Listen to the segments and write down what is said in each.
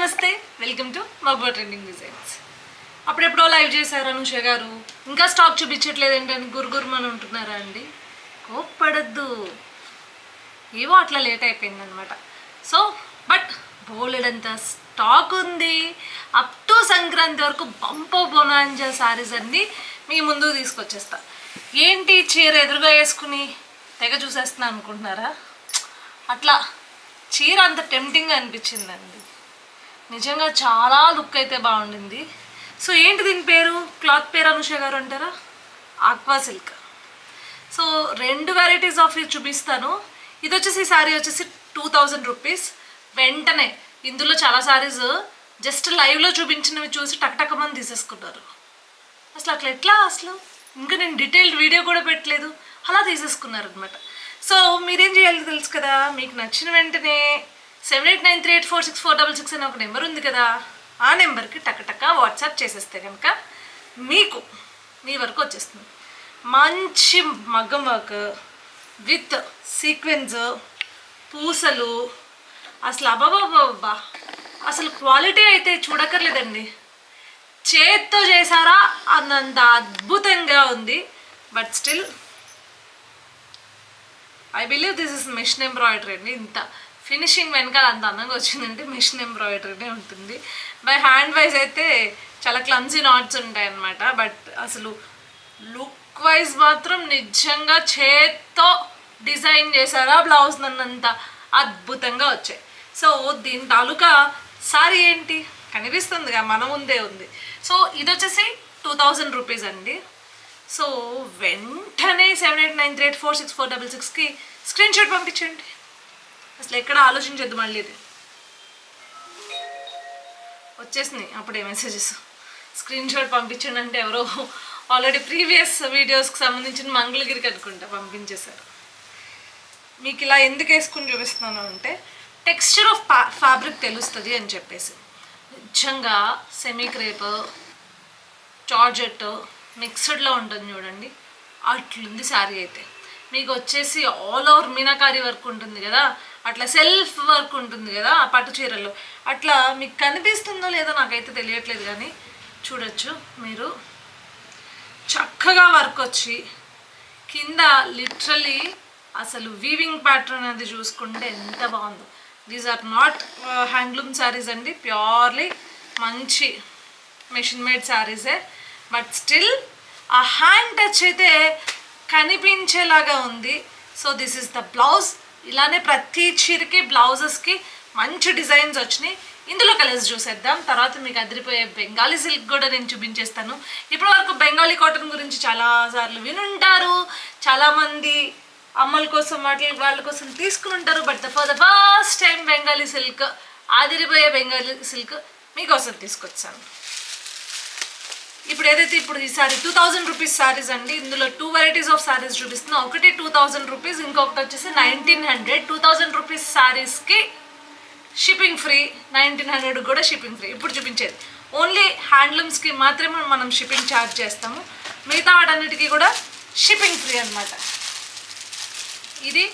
నమస్తే, welcome to మగ్బా trending designs. అప్పుడెప్పుడో live చేశారు అనుష గారు, ఇంకా స్టాక్ చూపించట్లేదు ఏంటని గురుగురుమని ఉంటున్నారా అండి? కోప్పడద్దు, ఏవో అట్లా లేట్ అయిపోయిందనమాట. సో బట్ బోలెడంత స్టాక్ ఉంది. అప్ టు సంక్రాంతి వరకు బంపో బొనాంజా శారీస్ అన్నీ మీ ముందుకు తీసుకొచ్చేస్తా. ఏంటి చీర ఎదురుగా వేసుకుని తెగ చూసేస్తున్నా అనుకుంటున్నారా? అట్లా చీర అంత టెంప్టింగ్గా అనిపించిందండి. నిజంగా చాలా లుక్ అయితే బాగుండింది. సో ఏంటి దీని పేరు, క్లాత్ పేరు అనుష గారు అంటారా? Aqua silk. So 2 varieties of ఇది చూపిస్తాను. ఇది వచ్చేసి శారీ వచ్చేసి 2000 రూపీస్. వెంటనే ఇందులో చాలా శారీస్ జస్ట్ లైవ్లో చూపించినవి చూసి టక్టకమని తీసేసుకున్నారు. అసలు అట్లా ఎట్లా? అసలు ఇంకా నేను డీటెయిల్డ్ వీడియో కూడా పెట్టలేదు, అలా తీసేసుకున్నారు అనమాట. సో మీరేం చేయాలి తెలుసు కదా, మీకు నచ్చిన వెంటనే 7893846466 అనే ఒక నెంబర్ ఉంది కదా, ఆ నెంబర్కి టకటక వాట్సాప్ చేసేస్తే కనుక మీకు మీ వరకు వచ్చేస్తుంది. మంచి మగ్గం వర్క్ విత్ సీక్వెన్స్, పూసలు, అసలు అబ్బాబాబా అసలు క్వాలిటీ అయితే చూడక్కర్లేదండి. చేత్తో చేశారా అన్నంత అద్భుతంగా ఉంది. But still I believe this is machine embroidery అండి. ఇంత ఫినిషింగ్ వెనకాల అంత అందంగా వచ్చిందంటే మెషిన్ ఎంబ్రాయిడరీనే ఉంటుంది. బై హ్యాండ్ వైజ్ అయితే చాలా క్లమ్జీ నాట్స్ ఉంటాయన్నమాట. బట్ అసలు లుక్ వైజ్ మాత్రం నిజంగా చేత్తో డిజైన్ చేశారా బ్లౌజ్ నన్నంత అద్భుతంగా వచ్చాయి. సో దీని తాలూకా సారీ ఏంటి కనిపిస్తుందిగా, మన ముందే ఉంది. సో ఇది వచ్చేసి 2000 రూపీస్ అండి. సో వెంటనే 7893846466కి స్క్రీన్ షాట్ పంపించండి. అసలు ఎక్కడ ఆలోచించద్దు, మళ్ళీ ఇది వచ్చేసినాయి అప్పుడే మెసేజెస్. స్క్రీన్ షాట్ పంపించండి అంటే ఎవరో ఆల్రెడీ ప్రీవియస్ వీడియోస్కి సంబంధించిన మంగళగిరికి అనుకుంటా పంపించేశారు. మీకు ఇలా ఎందుకు వేసుకుని చూపిస్తున్నాను అంటే టెక్స్చర్ ఆఫ్ ఫ్యాబ్రిక్ తెలుస్తుంది అని చెప్పేసి. నిజంగా సెమీ క్రేప్ జార్జెట్ మిక్స్డ్లో ఉంటుంది చూడండి, అట్లుంది శారీ అయితే. మీకు వచ్చేసి ఆల్ ఓవర్ మీనాకారి వర్క్ ఉంటుంది కదా, అట్లా సెల్ఫ్ వర్క్ ఉంటుంది కదా ఆ పట్టు చీరలో, అట్లా మీకు కనిపిస్తుందో లేదో నాకైతే తెలియట్లేదు, కానీ చూడొచ్చు మీరు. చక్కగా వర్క్ వచ్చి కింద లిటరలీ అసలు వీవింగ్ ప్యాటర్న్ అనేది చూసుకుంటే ఎంత బాగుందో. These are not handloom sarees అండి, ప్యూర్లీ మంచి మెషిన్ మేడ్ శారీసే. బట్ స్టిల్ ఆ హ్యాండ్ టచ్ అయితే కనిపించేలాగా ఉంది. So this is the blouse. ఇలానే ప్రతి చీరకి బ్లౌజెస్కి మంచి డిజైన్స్ వచ్చినాయి. ఇందులో కలర్స్ చూసేద్దాం, తర్వాత మీకు అదిరిపోయే బెంగాలీ సిల్క్ కూడా నేను చూపించేస్తాను. ఇప్పటి వరకు బెంగాలీ కాటన్ గురించి చాలాసార్లు వినుంటారు, చాలామంది అమ్మల కోసం వాళ్ళ కోసం తీసుకుని ఉంటారు. But for the first time Bengali silk, అదిరిపోయే బెంగాలీ సిల్క్ మీకోసం తీసుకొచ్చాను. ఇప్పుడు ఏదైతే ఈ సారీ 2000 రూపీస్ శారీస్ అండి. ఇందులో 2 వెరైటీస్ ఆఫ్ శారీస్ చూపిస్తున్నా. ఒకటి 2000 రూపీస్, ఇంకొకటి వచ్చేసి 1900. 2000 రూపీస్ శారీస్కి షిప్పింగ్ ఫ్రీ, 1900 కూడా షిప్పింగ్ ఫ్రీ. ఇప్పుడు చూపించేది ఓన్లీ హ్యాండ్లూమ్స్కి మాత్రమే మనం షిప్పింగ్ ఛార్జ్ చేస్తాము, మిగతా వాటన్నిటికీ కూడా షిప్పింగ్ ఫ్రీ అనమాట. ఇది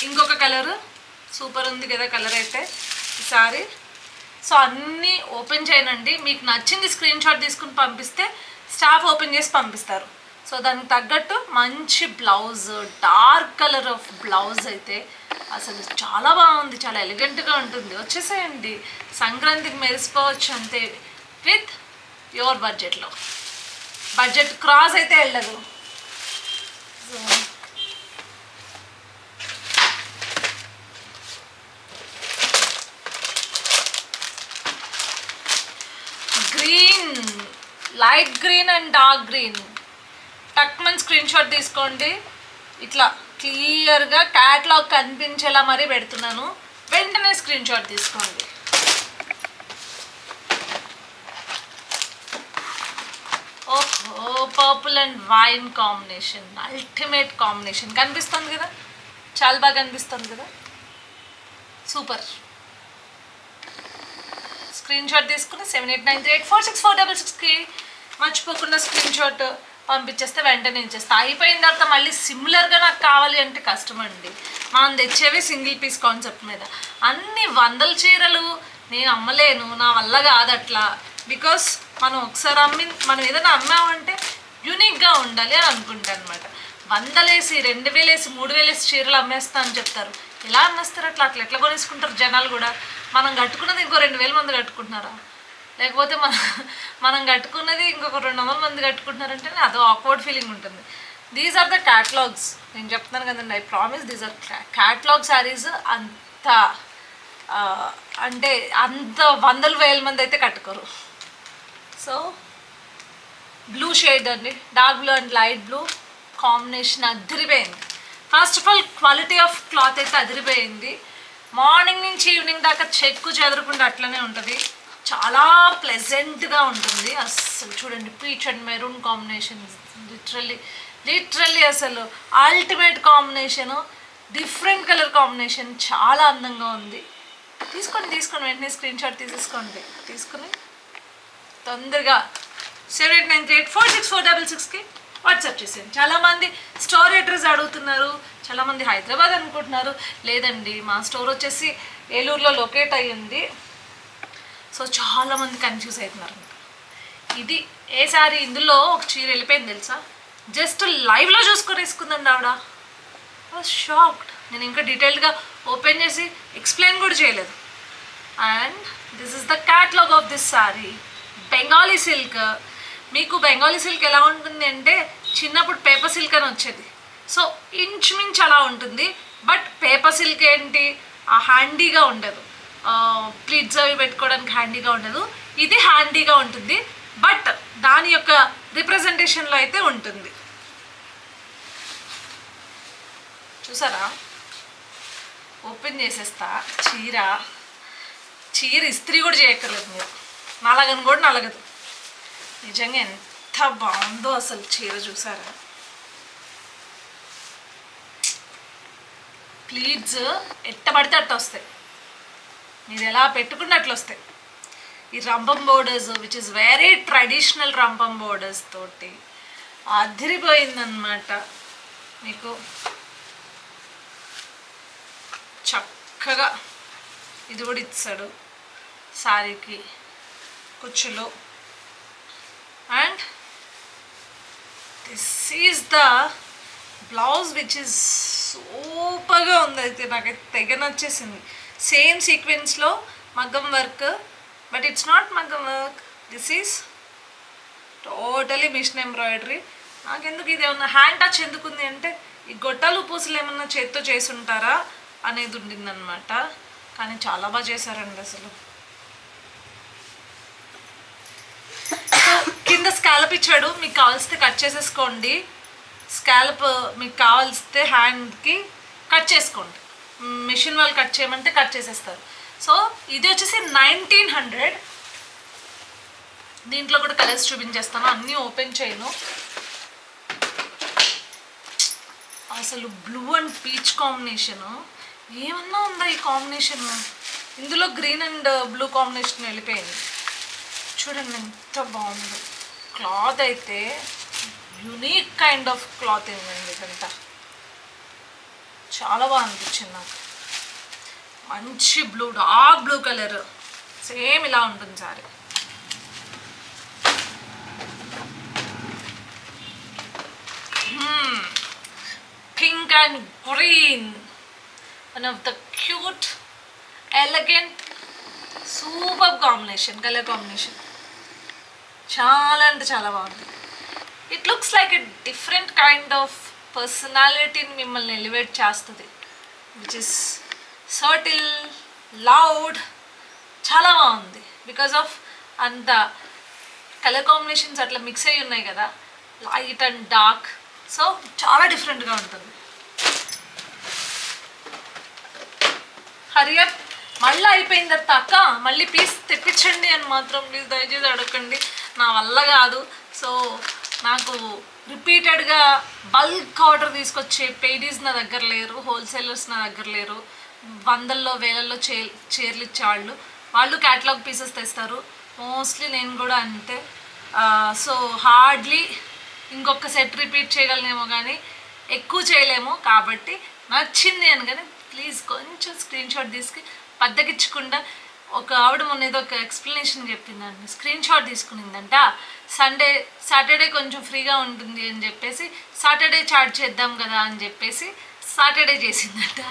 ఇంకొక కలరు, సూపర్ ఉంది కదా కలర్ అయితే ఈ సారీ. సో అన్నీ ఓపెన్ చేయనండి, మీకు నచ్చింది స్క్రీన్ షాట్ తీసుకుని పంపిస్తే స్టాఫ్ ఓపెన్ చేసి పంపిస్తారు. సో దానికి తగ్గట్టు మంచి blouse, dark colour of blouse అయితే అసలు చాలా బాగుంది, చాలా ఎలిగెంట్గా ఉంటుంది. వచ్చేసేయండి, సంక్రాంతికి మెరిసిపోవచ్చు అంతే, విత్ యువర్ బడ్జెట్లో. బడ్జెట్ క్రాస్ అయితే వెళ్ళదు. So green, light green and dark green, టక్మన్ స్క్రీన్ షాట్ తీసుకోండి. ఇట్లా క్లియర్గా క్యాట్లాగ్ కనిపించేలా మరీ పెడుతున్నాను, వెంటనే స్క్రీన్ షాట్ తీసుకోండి. ఓహో, purple and wine combination, ultimate combination. కనిపిస్తుంది కదా, చాలా బాగా కనిపిస్తుంది కదా, సూపర్. స్క్రీన్ షాట్ తీసుకుని 7893846466కి మర్చిపోకుండా స్క్రీన్ షాట్ పంపించేస్తే వెంటనే ఇచ్చేస్తా. అయిపోయిన తర్వాత మళ్ళీ సిమిలర్గా నాకు కావాలి అంటే కష్టం అండి. మనం తెచ్చేవి సింగిల్ పీస్ కాన్సెప్ట్ మీద. అన్ని 100 చీరలు నేను అమ్మలేను, నా వల్ల కాదు అట్లా. బికాస్ మనం ఒకసారి మనం ఏదైనా అమ్మామంటే యూనిక్గా ఉండాలి అని అనుకుంటాను అనమాట. 100 2,000 3,000 చీరలు అమ్మేస్తా అని చెప్తారు. ఎలా అమ్మేస్తారు అట్లా ఎట్లా కొనేసుకుంటారు జనాలు కూడా? మనం కట్టుకున్నది ఇంకో 2,000 మంది కట్టుకుంటున్నారా? లేకపోతే మనం కట్టుకున్నది ఇంకొక 200 మంది కట్టుకుంటున్నారంటే అదో ఆక్వర్డ్ ఫీలింగ్ ఉంటుంది. These are the catalogues. నేను చెప్తున్నాను కదండి, I promise these are catalogue saris. అంత అంటే అంత 100,000 మంది అయితే కట్టుకోరు. సో బ్లూ షేడ్ అండి, dark blue and light blue combination అదిరిపోయింది. First of all quality of cloth అయితే అదిరిపోయింది. మార్నింగ్ నుంచి ఈవినింగ్ దాకా చెక్కు చెదరకుండా అట్లనే ఉంటుంది. చాలా ప్లెజెంట్గా ఉంటుంది. అసలు చూడండి, peach and maroon combination literally అసలు ultimate combination. Different colour combination, చాలా అందంగా ఉంది. తీసుకోండి వెంటనే స్క్రీన్ షాట్ తీసుకుని తొందరగా 7893846466కి వాట్సాప్ చేసేయండి. చాలామంది స్టోర్ అడ్రస్ అడుగుతున్నారు, చాలామంది హైదరాబాద్ అనుకుంటున్నారు. లేదండి, మా స్టోర్ వచ్చేసి ఏలూరులో లొకేట్ అయ్యింది. సో చాలామంది కన్ఫ్యూజ్ అవుతున్నారు. ఇది ఏ సారీ, ఇందులో ఒక చీర వెళ్ళిపోయింది తెలుసా? జస్ట్ లైవ్లో చూసుకొని వేసుకుందండి ఆవిడ. షాక్డ్. నేను ఇంకా డీటెయిల్డ్గా ఓపెన్ చేసి ఎక్స్ప్లెయిన్ కూడా చేయలేదు. And this is the catalogue of this sorry. Bengali silk. మీకు బెంగాలీ సిల్క్ ఎలా ఉంటుంది అంటే చిన్నప్పుడు పేపర్ సిల్క్ అని వచ్చేది. సో ఇంచుమించు అలా ఉంటుంది. బట్ పేపర్ సిల్క్ ఏంటి, హ్యాండీగా ఉండదు, ప్లీట్స్ అవి పెట్టుకోవడానికి హ్యాండీగా ఉండదు. ఇది హ్యాండీగా ఉంటుంది, బట్ దాని యొక్క రిప్రజెంటేషన్లో అయితే ఉంటుంది. చూసారా? ఓపెన్ చేసేస్తా. చీర ఇస్త్రీ కూడా చేయక్కర్లేదు మీరు, నలగను కూడా నలగదు. నిజంగా ఎంత బాగుందో అసలు చీర. చూసారా? ప్లీట్స్ ఎట్టబడితే అట్ట వస్తాయి, మీరు ఎలా పెట్టుకుంటే అట్లా వస్తాయి. ఈ రంపం borders which is very traditional రంపం బోర్డర్స్ తోటి అదిరిపోయిందనమాట. మీకు చక్కగా ఇది కూడా ఇచ్చాడు శారీకి కుచ్చులో. And this is the blouse which is సూపర్గా ఉంది. అయితే నాకైతే తెగ నచ్చేసింది. సేమ్ సీక్వెన్స్లో మగ్గం వర్క్, బట్ ఇట్స్ నాట్ మగ్గం work, this is totally machine embroidery. నాకెందుకు ఇది ఏమన్నా హ్యాండ్ టచ్ ఎందుకుంది అంటే ఈ గొట్టాలు పూసలు ఏమన్నా చేత్తో చేసి ఉంటారా అనేది ఉండిందనమాట. కానీ చాలా బాగా చేశారండి అసలు. కింద స్కాలప్ ఇచ్చాడు, మీకు కావాల్సితే కట్ చేసేసుకోండి. స్కాలప్ మీకు కావాల్సితే హ్యాండ్కి కట్ చేసుకోండి. మిషన్ వాళ్ళు కట్ చేయమంటే కట్ చేసేస్తారు. సో ఇది వచ్చేసి 1900. దీంట్లో కూడా కలర్స్ చూపించేస్తాను, అన్నీ ఓపెన్ చేయను. అసలు బ్లూ అండ్ పీచ్ కాంబినేషను ఏమన్నా ఉందా ఈ కాంబినేషను? ఇందులో గ్రీన్ అండ్ బ్లూ కాంబినేషన్ వెళ్ళిపోయింది. చూడండి ఎంత బాగుంది. క్లాత్ అయితే యునీక్ కైండ్ ఆఫ్ క్లాత్ ఏమండి ఇదంతా. చాలా బాగా అనిపించింది నాకు. మంచి blue, dark blue colour, same ఇలా ఉంటుంది sorry. Pink and green, one of the cute elegant super combination, colour combination చాలా అంటే చాలా బాగుంది. It looks like a different kind of పర్సనాలిటీని మిమ్మల్ని ఎలివేట్ చేస్తుంది, విచ్ ఇస్ సర్టిల్, లౌడ్. చాలా బాగుంది బికాజ్ ఆఫ్ అంత కలర్ కాంబినేషన్స్ అట్లా మిక్స్ అయ్యి ఉన్నాయి కదా, లైట్ అండ్ డార్క్. సో చాలా డిఫరెంట్గా ఉంటుంది. హరియర్ మళ్ళీ అయిపోయిన తర్వాత అక్క మళ్ళీ పీస్ తెప్పించండి అని మాత్రం ప్లీజ్ దయచేసి అడగండి, నా వల్ల కాదు. సో నాకు రిపీటెడ్గా బల్క్ ఆర్డర్ తీసుకొచ్చే పేడీస్ నా దగ్గర లేరు, హోల్సేలర్స్ నా దగ్గర లేరు. 100లో 1000లో చీరలు ఇచ్చేవాళ్ళు, వాళ్ళు క్యాటలాగ్ పీసెస్ తెస్తారు. మోస్ట్లీ నేను కూడా అంతే. సో హార్డ్లీ ఇంకొక సెట్ రిపీట్ చేయగలనేమో కానీ ఎక్కువ చేయలేము. కాబట్టి నచ్చింది అని కానీ ప్లీజ్ కొంచెం స్క్రీన్ షాట్ తీసుకు బద్దకిచ్చకుండా ఒక ఆవిడ మొన్న ఏదో ఒక ఎక్స్ప్లెనేషన్ చెప్పిందండి, స్క్రీన్ షాట్ తీసుకునిందంట. సాటర్డే కొంచెం ఫ్రీగా ఉంటుంది అని చెప్పేసి సాటర్డే చాట్ చేద్దాం కదా అని చెప్పేసి సాటర్డే చేసిందంట.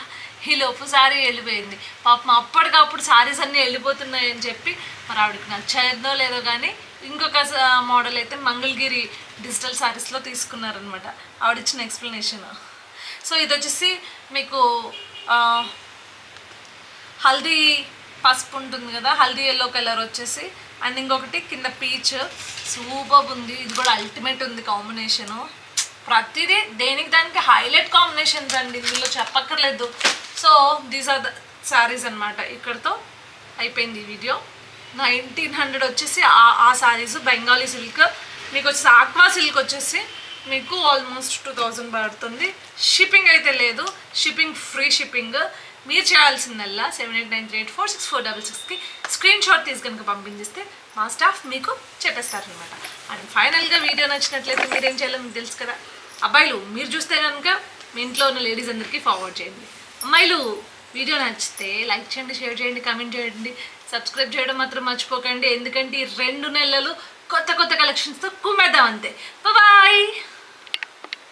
ఈలోపు శారీ వెళ్ళిపోయింది. పాపం అప్పటికప్పుడు శారీస్ అన్నీ వెళ్ళిపోతున్నాయని చెప్పి మరి ఆవిడకి నచ్చలేదో లేదో కానీ ఇంకొక మోడల్ అయితే మంగళగిరి డిజిటల్ శారీస్లో తీసుకున్నారనమాట ఆవిడ ఇచ్చిన ఎక్స్ప్లెనేషన్. సో ఇది వచ్చేసి మీకు హల్దీ పసుపు ఉంటుంది కదా, హల్దీ ఎల్లో కలర్ వచ్చేసి, అండ్ ఇంకొకటి కింద పీచ్. సూపర్ ఉంది, ఇది కూడా అల్టిమేట్ ఉంది కాంబినేషను. ప్రతిదీ దేనికి దానికి హైలైట్ కాంబినేషన్స్ అండి, ఇందులో చెప్పక్కర్లేదు. So these are the sarees అనమాట. ఇక్కడతో అయిపోయింది ఈ వీడియో. 1900 వచ్చేసి ఆ శారీస్ బెంగాలీ సిల్క్. మీకు వచ్చేసి ఆక్వా సిల్క్ వచ్చేసి మీకు ఆల్మోస్ట్ 2000 పడుతుంది. షిప్పింగ్ అయితే లేదు, షిప్పింగ్ ఫ్రీ షిప్పింగ్. మీరు చేయాల్సిందల్లా 7893846466కి స్క్రీన్ షాట్ తీసి కనుక పంపించిస్తే మా స్టాఫ్ మీకు చెప్పేస్తారనమాట. అండ్ ఫైనల్గా వీడియో నచ్చినట్లయితే మీరేం చేయాలో మీకు తెలుసు కదా. అబ్బాయిలు మీరు చూస్తే కనుక మీ ఇంట్లో ఉన్న లేడీస్ అందరికీ ఫార్వర్డ్ చేయండి. అమ్మాయిలు వీడియో నచ్చితే లైక్ చేయండి, షేర్ చేయండి, కామెంట్ చేయండి, సబ్స్క్రైబ్ చేయడం మాత్రం మర్చిపోకండి. ఎందుకంటే ఈ 2 నెలలు కొత్త కొత్త కలెక్షన్స్తో కుమ్మేద్దాం అంతే. బాయ్.